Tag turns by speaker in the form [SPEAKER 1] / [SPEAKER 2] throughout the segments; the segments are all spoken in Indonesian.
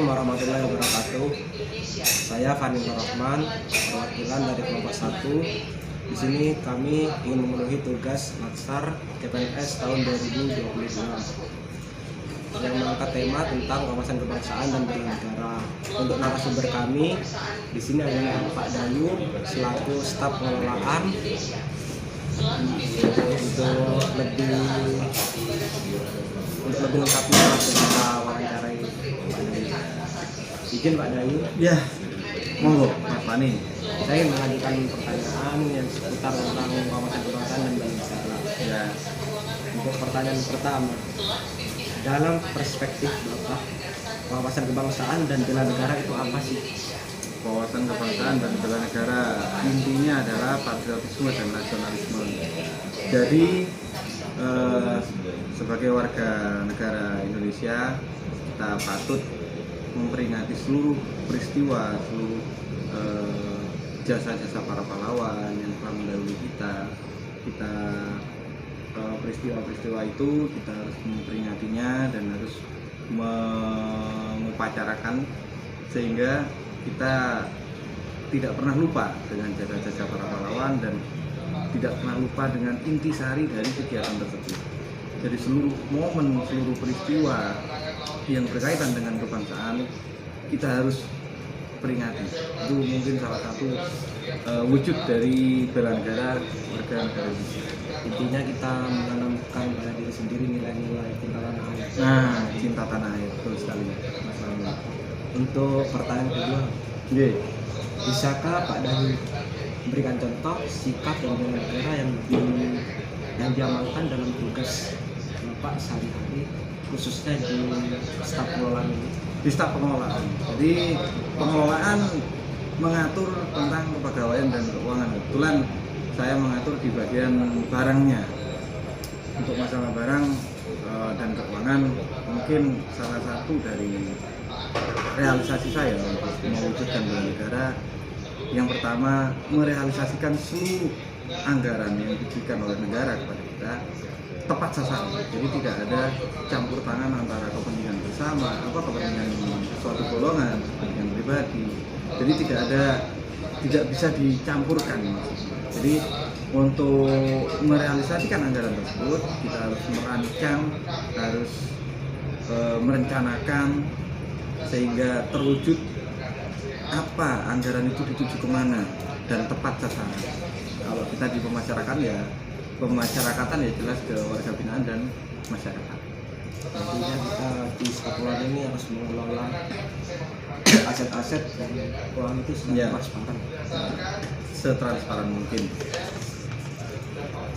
[SPEAKER 1] Assalamualaikum warahmatullahi wabarakatuh. Saya Fani Rahman, perwakilan dari kelompok 1. Di sini kami ingin memenuhi tugas Laksar CPNS tahun 2022 yang mengangkat tema tentang wawasan kebangsaan dan bela negara. Untuk narasumber kami di sini adalah Pak Dayu selaku staf pengelolaan. Untuk lebih lengkapnya kita wawancarai Pak Dayu. Izin Pak Dayu.
[SPEAKER 2] Ya, monggo Mas Fani.
[SPEAKER 1] Saya ingin mengajukan pertanyaan yang seputar tentang wawasan kebangsaan dan bela negara.
[SPEAKER 2] Ya,
[SPEAKER 1] Untuk pertanyaan pertama, dalam perspektif Bapak, wawasan kebangsaan dan bela negara itu apa sih?
[SPEAKER 2] wawasan kebangsaan dan bela negara intinya adalah patriotisme dan nasionalisme. Jadi sebagai warga negara Indonesia kita patut memperingati seluruh peristiwa, seluruh jasa-jasa para pahlawan yang telah mendahului kita. Peristiwa-peristiwa itu kita harus memperingatinya dan harus mengupacara,kan sehingga kita tidak pernah lupa dengan jasa-jasa para pahlawan dan tidak pernah lupa dengan intisari dari kegiatan tersebut. Jadi seluruh momen, seluruh peristiwa yang berkaitan dengan kebangsaan kita harus peringati. Itu mungkin salah satu wujud dari bela negara warga negara Indonesia.
[SPEAKER 1] Intinya kita menanamkan pada diri sendiri nilai-nilai cinta tanah air.
[SPEAKER 2] Nah, cinta tanah air, betul sekali Mas Rami.
[SPEAKER 1] Untuk pertanyaan kedua, bisakah Pak Dayu memberikan contoh sikap dan bela negara yang diamalkan dalam tugas Bapak sehari-hari, khususnya di staf pengelolaan ini?
[SPEAKER 2] Di staf pengelolaan. Jadi pengelolaan mengatur tentang kepegawaian dan keuangan. Kebetulan saya mengatur di bagian barangnya. Untuk masalah barang dan keuangan, mungkin salah satu dari realisasi saya untuk mewujudkan bela negara, yang pertama merealisasikan seluruh anggaran yang diberikan oleh negara kepada kita tepat sasaran. Jadi tidak ada campur tangan antara kepentingan bersama atau kepentingan suatu golongan, kepentingan pribadi. Jadi tidak bisa dicampurkan maksudnya. Jadi untuk merealisasikan anggaran tersebut kita harus merancang, harus merencanakan sehingga terwujud apa anggaran itu dituju kemana dan tepat sasaran. Kalau kita di pemasyarakatan ya jelas ke warga binaan dan masyarakat.
[SPEAKER 1] Tentunya kita di staf pengelolaan ini harus mengelola aset-aset dan keuangan itu secara transparan.
[SPEAKER 2] Setransparan mungkin.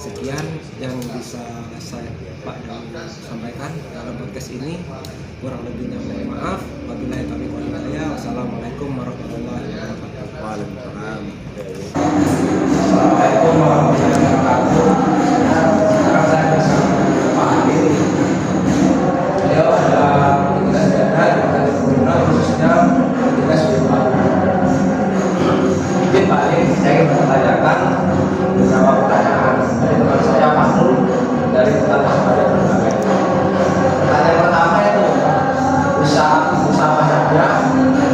[SPEAKER 1] Sekian yang bisa saya Pak Dayu sampaikan dalam podcast ini. Kurang lebihnya mohon maaf. Wabillahi taufiq wal hidayah. Wassalamualaikum warahmatullahi wabarakatuh.
[SPEAKER 2] Waalaikumsalam.
[SPEAKER 3] Assalamualaikum warahmatullahi wabarakatuh. Sekarang saya bersama Pak Adi. Beliau adalah petugas daerah di Kota Gubernur, khususnya petugas BPA. Mungkin Pak Adi, saya ingin menanyakan beberapa pertanyaan dari teman saya Pak Nur dari Kota Waspada Berbagai. Pertanyaan pertama itu usaha apa saja yang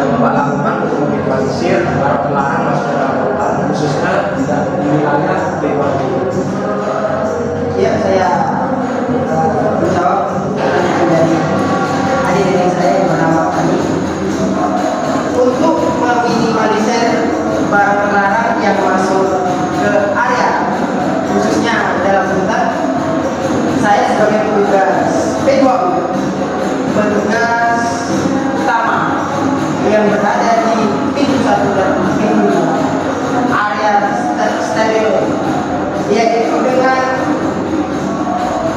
[SPEAKER 3] Bapak lakukan untuk meminimalisir para pelarangan masuk ke dalam kota, khususnya di wilayah Lewat.
[SPEAKER 4] Ya, saya menjawab pertanyaan dari adik-adik saya yang bernama Fani. Untuk meminimalisir barang terlarang yang masuk ke area, khususnya dalam hutan, saya sebagai petugas P2U, petugas utama yang berada di pintu 1 dan pintu 2 area steril, yaitu dengan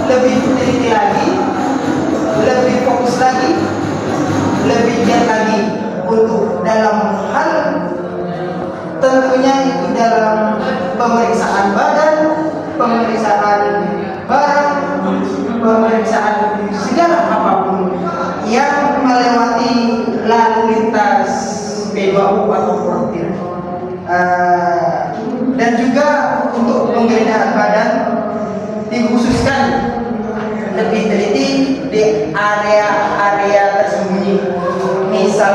[SPEAKER 4] lebih teliti lagi, lebih fokus lagi, lebih giat lagi untuk dalam hal tentunya itu dalam pemeriksaan badan, pemeriksaan barang, pemeriksaan segala apapun yang melewati lalu lintas P2U atau frontier. Dan juga untuk penggeledahan badan dikhususkan lebih teliti di area-area tersembunyi, misal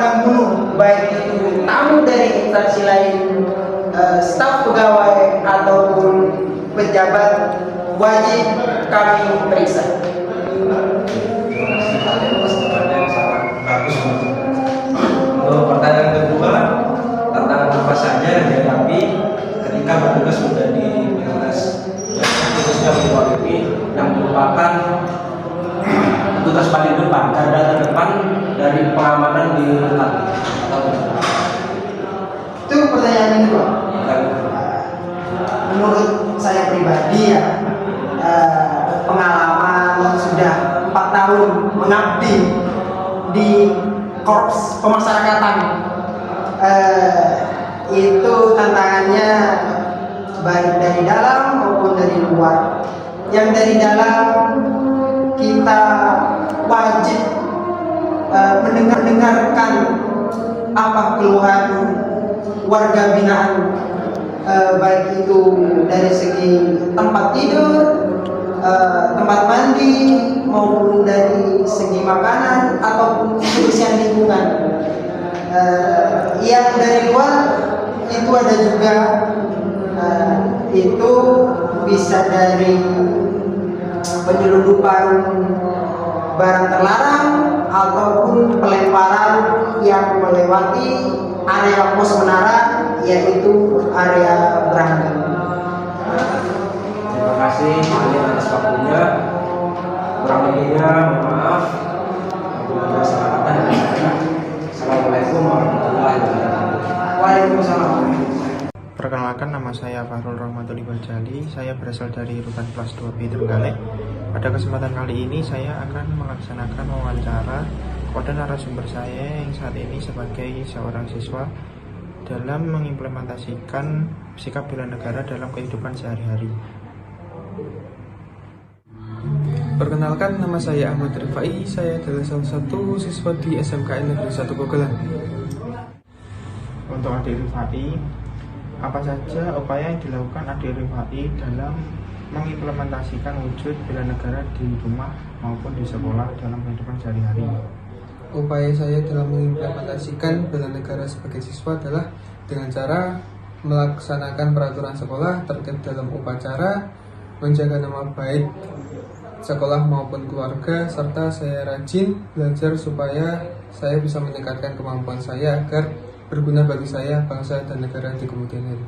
[SPEAKER 4] membunuh baik itu tamu dari instansi lain, staf pegawai ataupun pejabat, wajib kami periksa.
[SPEAKER 3] Terima kasih kalian atas jawabannya yang sangat bagus. Untuk pertanyaan kedua, tentang apa saja yang dihadapi ketika bertugas menjadi PNS, khususnya WIP yang merupakan tugas paling depan, garda terdepan dari pengamanan di rutan.
[SPEAKER 4] Itu pertanyaan kedua. Menurut saya pribadi ya, pengalaman sudah 4 tahun mengabdi di korps pemasyarakatan, itu tantangannya baik dari dalam maupun dari luar. Yang dari dalam, kita wajib mendengarkan apa keluhan warga binaan, baik itu dari segi tempat tidur, tempat mandi, maupun dari segi makanan ataupun kebersihan lingkungan. Yang dari luar itu ada juga, itu bisa dari penyelundupan barang terlarang ataupun pelemparan yang melewati area pos menara, yaitu area Berangga.
[SPEAKER 3] Terima kasih kalian atas waktunya. Kurang lebihnya mohon maaf. Assalamualaikum warahmatullahi wabarakatuh.
[SPEAKER 4] Waalaikumsalam.
[SPEAKER 5] Perkenalkan, nama saya Fahrul Rahmatulli Bajali. Saya berasal dari Rutan Kelas 2B Trenggalek. Pada kesempatan kali ini saya akan melaksanakan wawancara kepada narasumber saya yang saat ini sebagai seorang siswa dalam mengimplementasikan sikap bela negara dalam kehidupan sehari-hari.
[SPEAKER 6] Perkenalkan, nama saya Ahmad Rifai. Saya adalah salah satu siswa di SMKN Negeri 1 Bogelan.
[SPEAKER 5] Untuk Adik Rifai, apa saja upaya yang dilakukan Adik Rifai dalam mengimplementasikan wujud bela negara di rumah maupun di sekolah dalam kehidupan sehari-hari?
[SPEAKER 6] Upaya saya dalam mengimplementasikan bela negara sebagai siswa adalah dengan cara melaksanakan peraturan sekolah, tertib dalam upacara, menjaga nama baik sekolah maupun keluarga, serta saya rajin belajar supaya saya bisa meningkatkan kemampuan saya agar berguna bagi saya, bangsa, dan negara di kemudian hari.